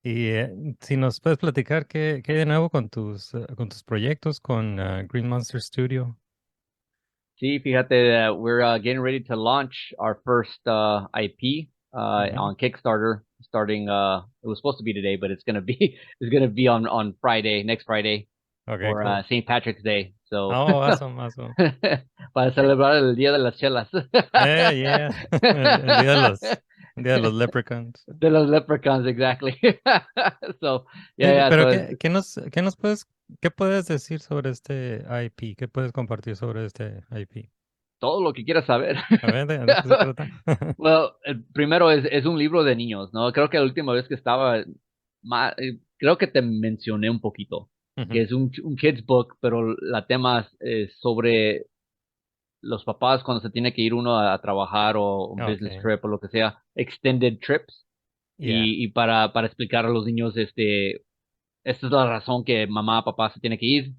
Y si nos puedes platicar qué hay de nuevo con tus proyectos con Green Monster Studio. Sí, fíjate, we're getting ready to launch our first IP Ujú. on Kickstarter. Starting, it was supposed to be today, but it's gonna be it's gonna be on Friday, next Friday, Okay, for cool. St. Patrick's Day. So Oh, awesome, awesome. para celebrar el Día de las Chelas. Yeah. El día de los leprechauns. De los leprechauns, exactly. So, yeah, Oye, yeah. pero So it's qué puedes decir sobre este IP? ¿Qué puedes compartir sobre este IP? todo lo que quieras saber. A ver, ¿de qué se trata? Well, el primero es un libro de niños, ¿no? Creo que la última vez que estaba, creo que te mencioné un poquito, que Ujú. es un kids book, pero la tema es sobre los papás cuando se tiene que ir uno a trabajar o un business Okay, trip o lo que sea, extended trips, yeah. y para explicar a los niños, esta es la razón que mamá, papá se tiene que ir,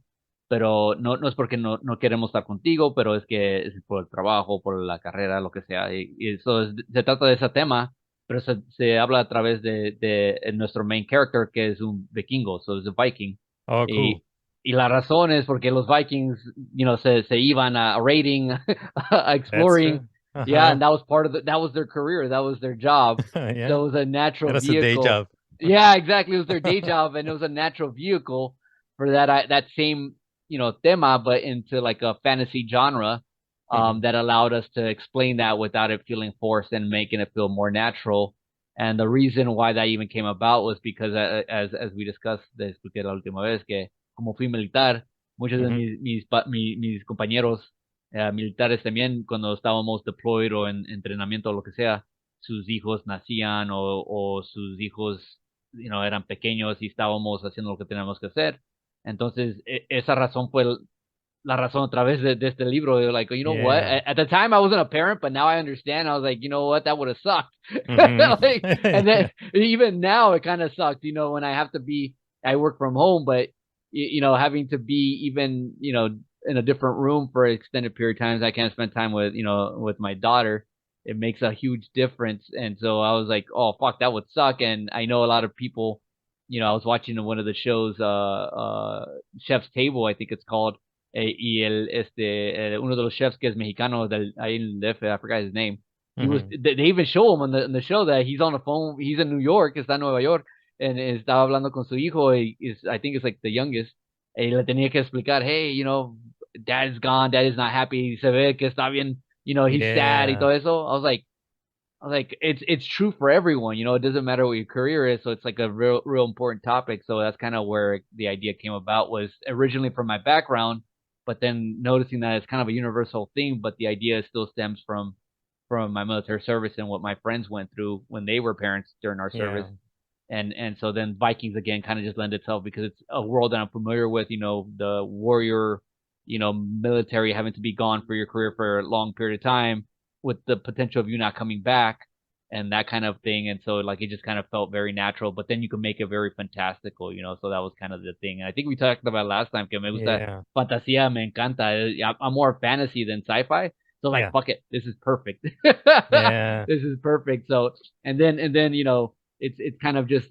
pero no es porque no queremos estar contigo, pero es que es por el trabajo, por la carrera, lo que sea. Y eso se trata de ese tema, pero se habla a través de nuestro main character, que es un vikingo, es un viking. Oh, cool. Y, y la razón es porque los vikings, se iban a raiding, a That's exploring. true. Yeah, Ajá. and that was that was their career, that was their job. Yeah. So it was a natural Era su day vehicle. job. Yeah, exactly. It was their day job, and it was a natural vehicle for that same tema, but into like a fantasy genre, Ujú. that allowed us to explain that without it feeling forced and making it feel more natural. And the reason why that even came about was because, as we discussed, expliqué la última vez, que como fui militar, muchos de Ujú. mis compañeros militares también, cuando estábamos deployed o en entrenamiento o lo que sea, sus hijos nacían o sus hijos eran pequeños y estábamos haciendo lo que teníamos que hacer. Entonces, esa razón fue la razón otra vez de este libro. They're like, you know what? Yeah. At the time, I wasn't a parent, but now I understand. I was like, you know what? That would have sucked. Ujú. Like, and then even now, it kind of sucked. When I have to I work from home, but having to be even, in a different room for extended period of times, I can't spend time with my daughter. It makes a huge difference. And so I was like, oh fuck, that would suck. And I know a lot of people. I was watching one of the shows, Chef's Table, I think it's called, y uno de los chefs que es mexicano ahí en el DF, I forgot his name. Ujú. They even show him on the show that he's on the phone. He's in New York, está en Nueva York, and estaba hablando con su hijo. I think it's like the youngest. Y le tenía que explicar, hey, dad is gone, dad is not happy. Se ve que está bien, he's sad y Yeah. todo eso. I was like, it's true for everyone. It doesn't matter what your career is. So it's like a real important topic. So that's kind of where the idea came about. Was originally from my background, but then noticing that it's kind of a universal theme. But the idea still stems from my military service and what my friends went through when they were parents during our service. Yeah. And so then Vikings again kind of just lend itself because it's a world that I'm familiar with. The warrior, military having to be gone for your career for a long period of time with the potential of you not coming back and that kind of thing. And so like it just kind of felt very natural, but then you can make it very fantastical. So that was kind of the thing. And I think we talked about last time que me gusta Yeah. fantasía, me encanta. I'm more fantasy than sci-fi. So like Yeah. fuck it, this is perfect. Yeah. This is perfect. So and then it's kind of just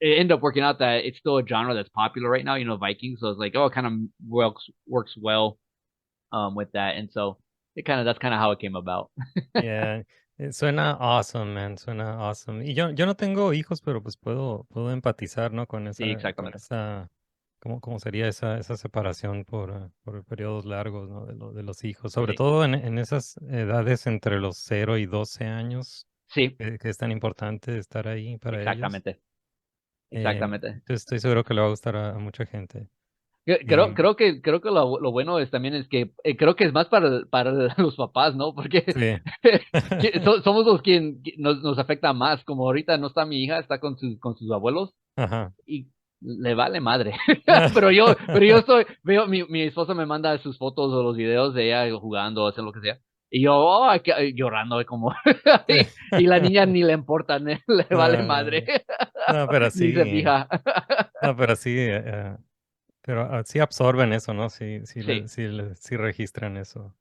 it ended up working out that it's still a genre that's popular right now, Vikings. So it's like, oh, it kind of works well with that. And so that's kind of how it came about. Yeah. Suena awesome, man. Suena awesome. Y yo no tengo hijos, pero pues puedo empatizar, ¿no? Sí, Con exactamente. esa, cómo sería esa separación por periodos largos, ¿no? De los hijos. Sobre Sí, todo en esas edades entre los 0 y 12 años, sí, que es tan importante estar ahí para ellos. exactamente, exactamente. Entonces estoy seguro que le va a gustar a mucha gente. Creo, Y creo que lo bueno es también es que creo que es más para los papás, ¿no? Porque sí. somos los quien nos afecta más. Como ahorita no está mi hija, está con sus abuelos Ajá. y le vale madre. Pero yo veo, mi esposa me manda sus fotos o los videos de ella jugando, haciendo lo que sea. Y yo, llorando como, y la niña ni le importa, le vale madre, No, no, pero ni se sí. fija. No, pero sí. Pero sí absorben eso, ¿no? Sí, Sí registran eso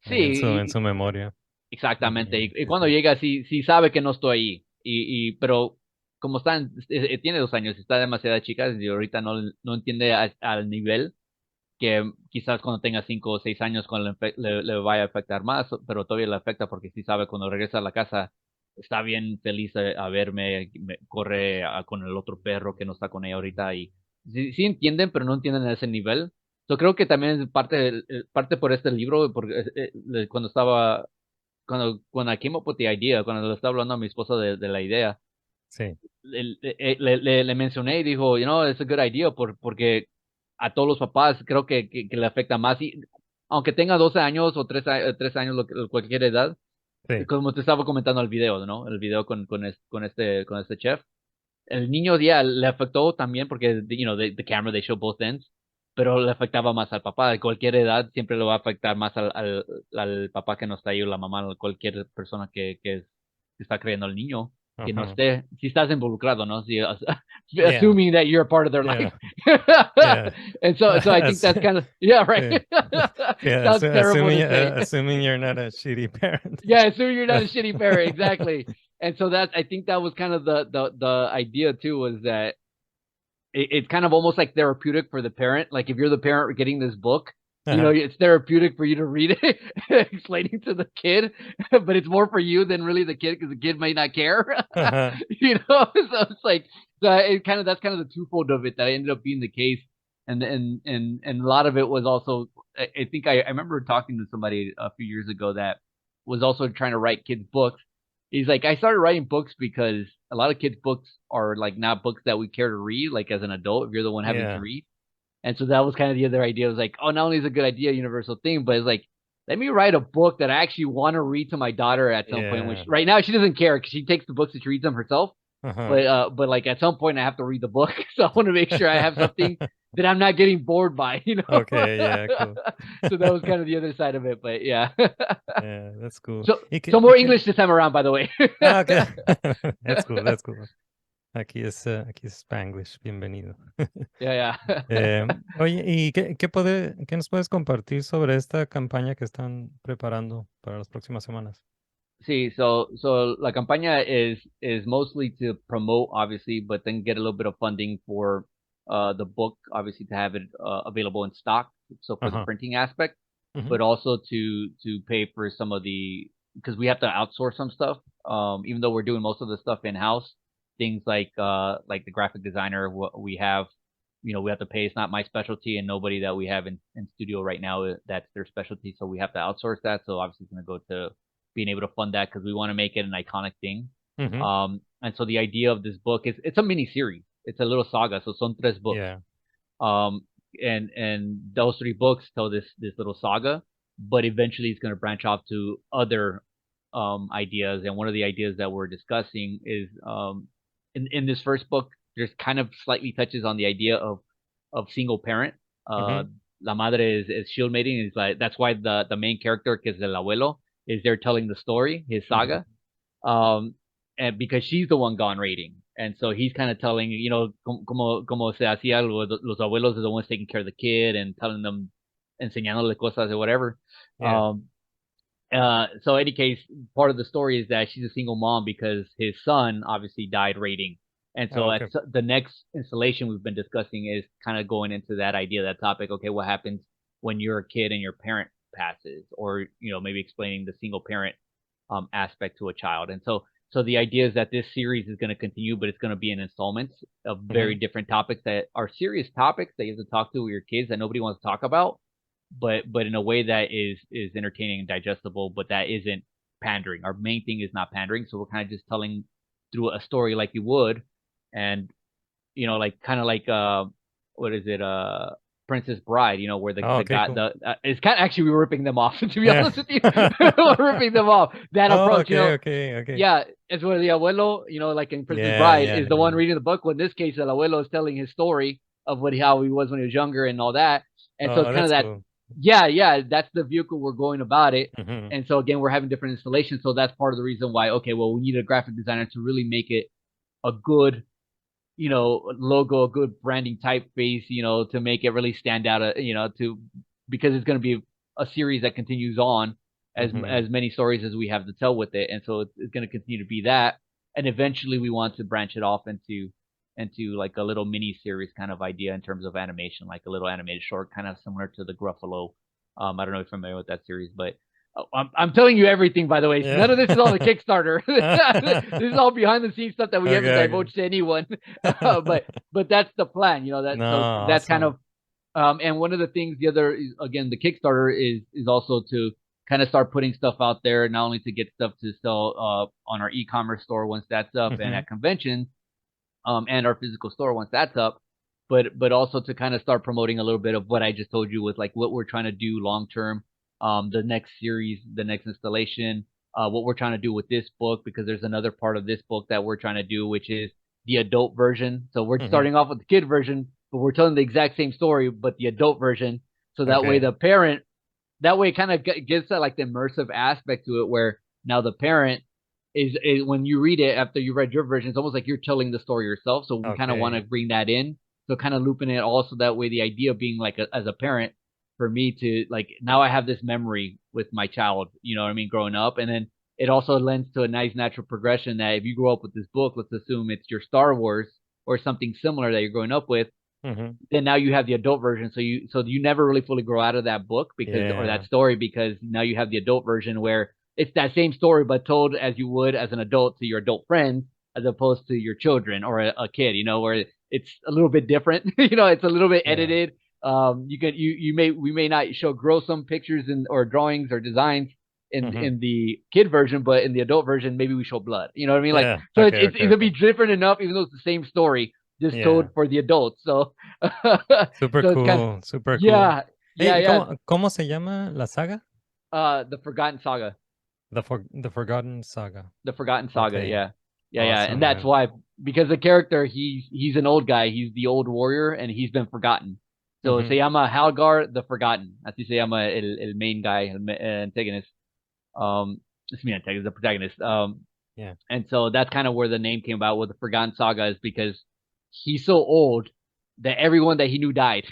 en sí, su memoria. exactamente. Y Sí, cuando sí. llega, sí sabe que no estoy ahí. Pero como están, tiene 2 años, está demasiado chica y ahorita no entiende al nivel que quizás cuando tenga 5 o 6 años cuando le vaya a afectar más, pero todavía le afecta porque sí sabe cuando regresa a la casa está bien feliz a verme, corre con el otro perro que no está con ella ahorita y sí entienden, pero no entienden a ese nivel. Yo creo que también es parte por este libro, porque cuando estaba, cuando I came up with the idea, cuando le estaba hablando a mi esposa de la idea, Sí, le mencioné y dijo, it's a good idea porque a todos los papás creo que le afecta más. Y, aunque tenga 12 años o 3 años, cualquier edad, sí, como te estaba comentando el video, ¿no? El video con este chef. El niño ya le afectó también porque, the camera, they show both ends, pero le afectaba más al papá. De cualquier edad siempre le va a afectar más al papá que no está ahí o la mamá, o cualquier persona que está criando al niño, que no ajá. esté, si estás involucrado, ¿no? Si, Yeah, assuming that you're a part of their life. yeah, yeah. And so I think that's kind of, yeah, right. Yeah, yeah, Sounds terrible assuming to say. assuming you're not a shitty parent. Yeah, so you're not a shitty parent, exactly. And so I think that was kind of the idea too, was that it's kind of almost like therapeutic for the parent. Like if you're the parent getting this book, Uh-huh. it's therapeutic for you to read it, explaining to the kid, but it's more for you than really the kid because the kid may not care. Uh-huh. So it's like that's kind of the twofold of it that ended up being the case, and a lot of it was also I think I remember talking to somebody a few years ago that was also trying to write kids books. He's like, I started writing books because a lot of kids' books are like not books that we care to read, like as an adult, if you're the one having to Yeah, read. And so that was kind of the other idea. It was like, oh, not only is it a good idea, universal thing, but it's like, let me write a book that I actually want to read to my daughter at some point. yeah. Right now she doesn't care because she takes the books and she reads them herself. Uh-huh. But like at some point I have to read the book, so I want to make sure I have something that I'm not getting bored by, Okay, yeah, cool. So that was kind of the other side of it, but yeah. Yeah, that's cool. So Y more qué? English this time around, by the way. Ah, okay. That's cool, that's cool. Aquí es Spanglish, bienvenido. Yeah, yeah. Oye, ¿y qué nos puedes compartir sobre esta campaña que están preparando para las próximas semanas? See, so la campaña is mostly to promote, obviously, but then get a little bit of funding for the book, obviously, to have it available in stock. So for the Ajá. printing aspect, Ujú. but also to pay for some of because we have to outsource some stuff. Even though we're doing most of the stuff in house, things like the graphic designer, what we have, we have to pay. It's not my specialty, and nobody that we have in studio right now that's their specialty. So we have to outsource that. So obviously, it's going to go to being able to fund that because we want to make it an iconic thing. Ujú. And so the idea of this book is it's a mini series. It's a little saga. So son tres books. Yeah. Um, and those 3 books tell this little saga, but eventually it's going to branch off to other ideas. And one of the ideas that we're discussing is in this first book, there's kind of slightly touches on the idea of single parent. Uh, Ujú. La madre is shield mating. Is like that's why the main character, que es el abuelo, is there telling the story, his Ujú. saga. Um, and because she's the one gone raiding. And so he's kind of telling, como se hacía los abuelos are the ones taking care of the kid and telling them, enseñándole cosas or whatever. Yeah. So in any case, part of the story is that she's a single mom because his son obviously died raiding. And Oh, so okay. the next installation we've been discussing is kind of going into that idea, that topic. Okay, what happens when you're a kid and your parent passes, or maybe explaining the single parent aspect to a child. And so the idea is that this series is going to continue, but it's going to be in installments of very Ujú. different topics that are serious topics that you have to talk to with your kids that nobody wants to talk about, but in a way that is entertaining and digestible, but that isn't pandering. Our main thing is not pandering, so we're kind of just telling through a story like you would, and like kind of like what is it, Princess Bride, where the Oh, the okay, guy cool. the it's kind of actually we were ripping them off to be Yeah. honest with you. We're ripping them off that Oh, approach, okay, okay, okay. yeah, it's where the abuelo, like in Princess Yeah, Bride, yeah, is the one yeah. reading the book. Well, in this case, el abuelo is telling his story of how he was when he was younger and all that. And so it's Oh, kind of that's that, cool. yeah, that's the vehicle we're going about it. Ujú. And so again, we're having different installations. So that's part of the reason why, okay, well, we need a graphic designer to really make it a good, logo, a good branding typeface, to make it really stand out, because it's going to be a series that continues on as Ujú. many stories as we have to tell with it. And so it's going to continue to be that. and eventually we want to branch it off into like a little mini series kind of idea in terms of animation, like a little animated short, kind of similar to the Gruffalo. I don't know if you're familiar with that series, but I'm telling you everything, by the way. Yeah. None of this is on the Kickstarter. This is all behind the scenes stuff that we haven't Okay, divulged to anyone. But that's the plan, you know. That No, so that's kind awesome. of and one of the things, the other again, the Kickstarter is also to kind of start putting stuff out there, not only to get stuff to sell on our e-commerce store once that's up and Mhm, at conventions, and our physical store once that's up, but also to kind of start promoting a little bit of what I just told you with like what we're trying to do long term, the next series, the next installation, what we're trying to do with this book, because there's another part of this book that we're trying to do, which is the adult version. So we're mhm. starting off with the kid version, but we're telling the exact same story, but the adult version. So that way Okay. the parent, that way it kind of gives that like the immersive aspect to it, where now the parent is when you read it after you read your version, it's almost like you're telling the story yourself. So we kind of want to Okay. bring that in, so kind of looping it also that way. The idea being like as a parent, for me to like, now I have this memory with my child, you know what I mean, growing up, and then it also lends to a nice natural progression that if you grow up with this book, let's assume it's your Star Wars or something similar that you're growing up with, Mhm. then now you have the adult version. So you never really fully grow out of that book, because or that Yeah. story, because now you have the adult version where it's that same story but told as you would as an adult to your adult friends, as opposed to your children or a kid, you know, where it's a little bit different. You know, it's a little bit Yeah. edited. You may we may not show gruesome pictures and or drawings or designs Mhm. in the kid version, but in the adult version maybe we show blood. You know what I mean? Like, Yeah. so Okay, okay, it'll be okay. different enough, even though it's the same story, just told Yeah. for the adults. So Super so it's kind of, cool, super cool. yeah, yeah, Hey, yeah. ¿cómo se llama la saga? The Forgotten Saga, The Forgotten Saga. the Forgotten Saga. Okay. Yeah, yeah, yeah. And Awesome, that's man. why, because the character, he's an old guy. He's the old warrior, and he's been forgotten. So se Mhm. llama Halgar the Forgotten. Así se llama el main guy, el antagonist. It's me antagonist, the protagonist. Yeah. And so that's kind of where the name came about with the Forgotten Saga, is because he's so old that everyone that he knew died.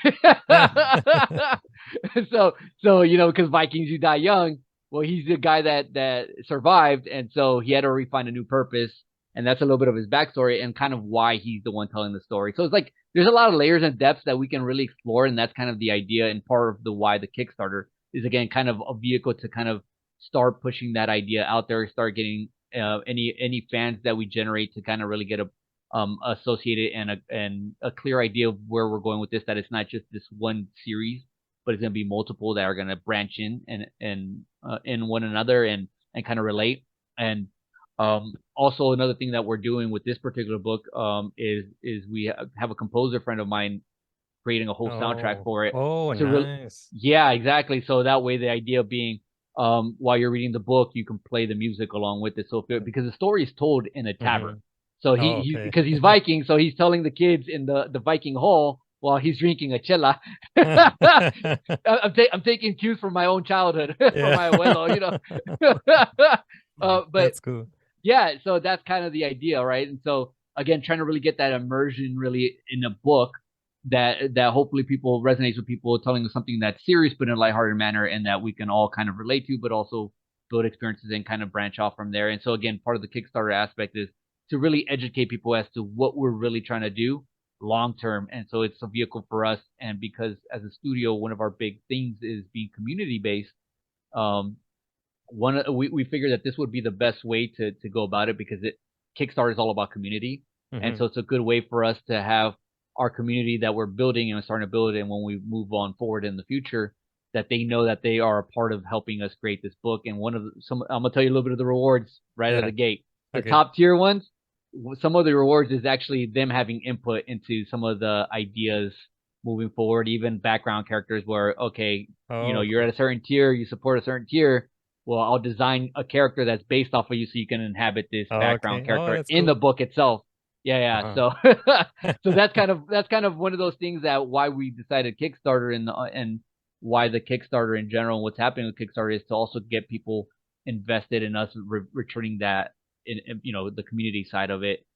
so you know, because Vikings, you die young. Well, he's the guy that survived, and so he had to find a new purpose, and that's a little bit of his backstory and kind of why he's the one telling the story. So it's like there's a lot of layers and depths that we can really explore, and that's kind of the idea and part of the why the Kickstarter is, again, kind of a vehicle to kind of start pushing that idea out there, start getting any fans that we generate to kind of really get a associated and a clear idea of where we're going with this. That it's not just this one series, but it's going to be multiple that are going to branch in one another and kind of relate. And also another thing that we're doing with this particular book is we have a composer friend of mine creating a whole soundtrack Oh. for it Oh, to nice. yeah, exactly. So that way the idea being, while you're reading the book, you can play the music along with it. So because the story is told in a tavern, Mhm. so Oh, he okay. because he's Viking, so he's telling the kids in the Viking hall while he's drinking a chela. I'm taking cues from my own childhood, from Yeah. my abuelo, you know. But That's cool. yeah, so that's kind of the idea, right? And so again, trying to really get that immersion really in a book that hopefully people resonates with people, telling us something that's serious but in a lighthearted manner, and that we can all kind of relate to, but also build experiences and kind of branch off from there. And so again, part of the Kickstarter aspect is to really educate people as to what we're really trying to do long term. And so it's a vehicle for us. And because as a studio, one of our big things is being community based. Um, we figured that this would be the best way to go about it, because it Kickstarter is all about community, and Mhm. so it's a good way for us to have our community that we're building and starting to build, and when we move on forward in the future, that they know that they are a part of helping us create this book. And one of some I'm gonna tell you a little bit of the rewards right out of Yeah. the gate. The Okay. top tier ones, some of the rewards is actually them having input into some of the ideas moving forward, even background characters where, okay, you know, Oh, you're cool. at a certain tier, you support a certain tier, well, I'll design a character that's based off of you so you can inhabit this Oh, background okay. Oh, character that's in the cool. book itself. Yeah, yeah. Uh-huh. So so that's kind of one of those things that why we decided Kickstarter, and why the Kickstarter in general and what's happening with Kickstarter is to also get people invested in us returning that in you know, the community side of it.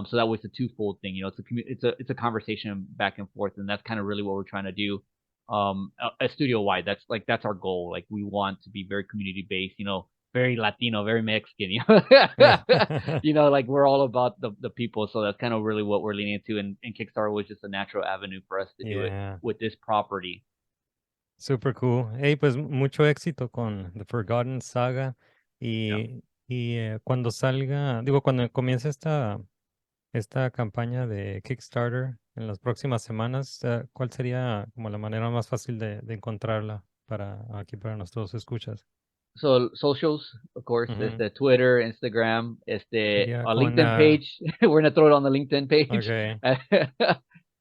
So that was a twofold thing. You know, it's a conversation back and forth, and that's kind of really what we're trying to do a studio wide. That's our goal. Like, we want to be very community based, you know, very Latino, very Mexican, you know. Yeah. You know, like we're all about the people, so that's kind of really what we're leaning into, and Kickstarter was just a natural avenue for us to do it Yeah. with this property. Super cool. Hey, pues mucho éxito con The Forgotten Saga Yeah. y cuando salga, digo, cuando comience esta campaña de Kickstarter en las próximas semanas, ¿cuál sería como la manera más fácil de encontrarla para aquí para nuestros escuchas? So socials, of course, Ujú. Twitter, Instagram, Sería a con, LinkedIn page. We're gonna throw it on the LinkedIn page. ok.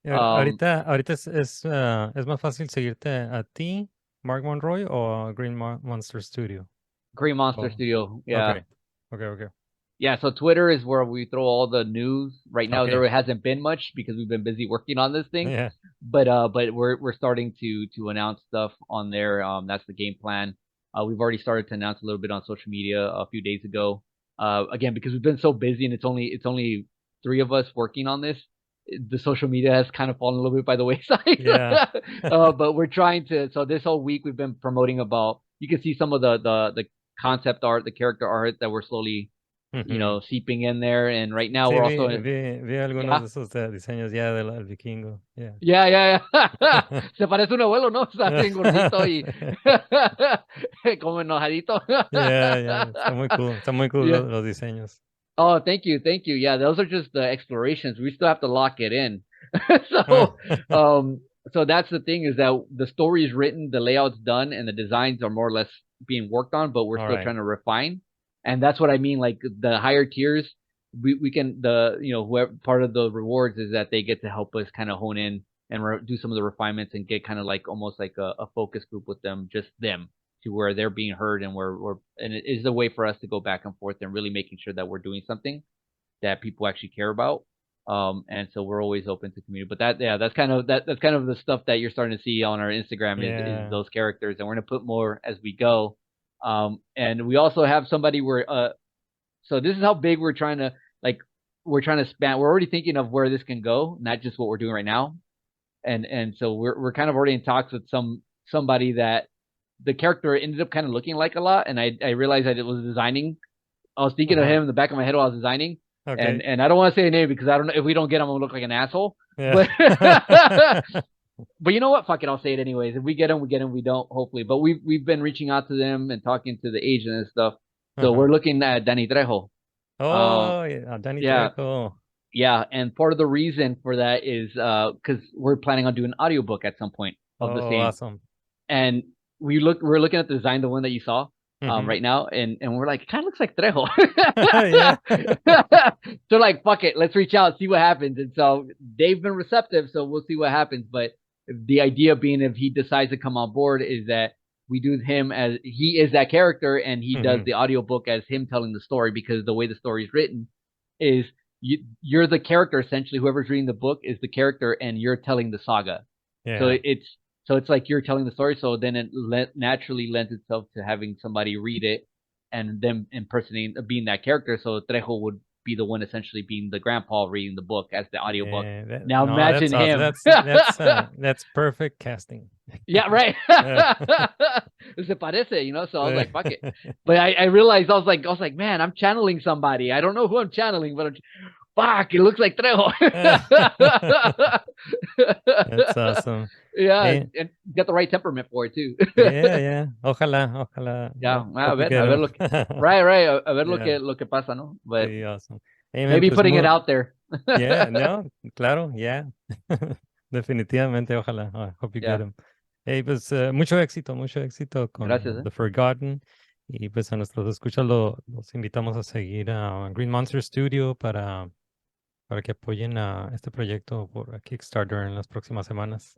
um, Ahorita es más fácil seguirte a ti, Marc Monroy, o Green Monster Studio. Green Monster Oh, Studio. ok, Yeah. ok. Yeah, so Twitter is where we throw all the news. Right now Ok, there hasn't been much because we've been busy working on this thing. yeah. But we're starting to announce stuff on there. That's the game plan. We've already started to announce a little bit on social media a few days ago. Again, because we've been so busy and it's only three of us working on this. The social media has kind of fallen a little bit by the wayside. Yeah. But we're trying to. So this whole week we've been promoting about. You can see some of the concept art, the character art that we're slowly Ujú. seeping in there. And right now Sí, we're also, vi algunos yeah, de esos diseños ya del vikingo. Yeah. yeah. Se parece un abuelo, ¿no? Está bien gordito y como enojadito. Yeah. Está muy cool Yeah. los diseños. Oh, thank you. Yeah, those are just the explorations. We still have to lock it in. Ah, So, um, so that's the thing, is that the story is written, the layout's done, and the designs are more or less being worked on, but we're all still right. trying to refine. And that's what I mean. Like the higher tiers, we can whoever part of the rewards is that they get to help us kind of hone in and do some of the refinements and get kind of like almost like a focus group with them, just them, to where they're being heard, and and it is a way for us to go back and forth and really making sure that we're doing something that people actually care about. And so we're always open to community. But that's kind of that's kind of the stuff that you're starting to see on our Instagram is Yeah. those characters, and we're gonna put more as we go. And we also have somebody where so this is how big we're trying to, like, we're trying to span. We're already thinking of where this can go, not just what we're doing right now. And so we're kind of already in talks with somebody that the character ended up kind of looking like a lot, and I realized that it was designing. I was thinking of Uh-huh. him in the back of my head while I was designing, Okay. and I don't want to say a name because I don't know if we don't get him, I'm gonna look like an asshole. Yeah. But but you know what? Fuck it, I'll say it anyways. If we get him, we get him. We don't, hopefully. But we've been reaching out to them and talking to the agent and stuff. So Uh-huh. we're looking at Danny Trejo. Uh, Oh, yeah, Danny yeah, Trejo. yeah, and part of the reason for that is because we're planning on doing an audiobook at some point of the Oh, same. awesome. And we're looking at the design, the one that you saw Mm-hmm. right now, and we're like, it kind of looks like Trejo. Yeah. So like, fuck it, let's reach out, see what happens. And so they've been receptive, so we'll see what happens. But the idea being, if he decides to come on board, is that we do him as he is that character, and he does Mm-hmm. the audiobook as him telling the story, because the way the story is written is you're the character, essentially. Whoever's reading the book is the character, and you're telling the saga. So Yeah. it's like you're telling the story. So then it naturally lends itself to having somebody read it and them impersonating, being that character. So Trejo would be the one essentially being the grandpa reading the book as the audiobook. Yeah. Now No, imagine that's awesome. him. That's perfect casting. Yeah, right. Yeah. Se parece, you know. So I was like, fuck it. But I realized, I was like, man, I'm channeling somebody. I don't know who I'm channeling, but fuck, it looks like Trejo. That's awesome. Yeah, Hey, and got the right temperament for it too. yeah. Ojalá. Yeah, Hope you get a ver him. lo que, right, a ver Yeah. lo que pasa, ¿no? But Sí, awesome. Hey, man, maybe pues putting it out there. yeah, no, claro, yeah. Definitivamente, ojalá. I hope you get Yeah, him. Hey, pues mucho éxito gracias, con The Forgotten. Y pues a nuestros escuchas los invitamos a seguir a Green Monster Studio para que apoyen a este proyecto por Kickstarter en las próximas semanas.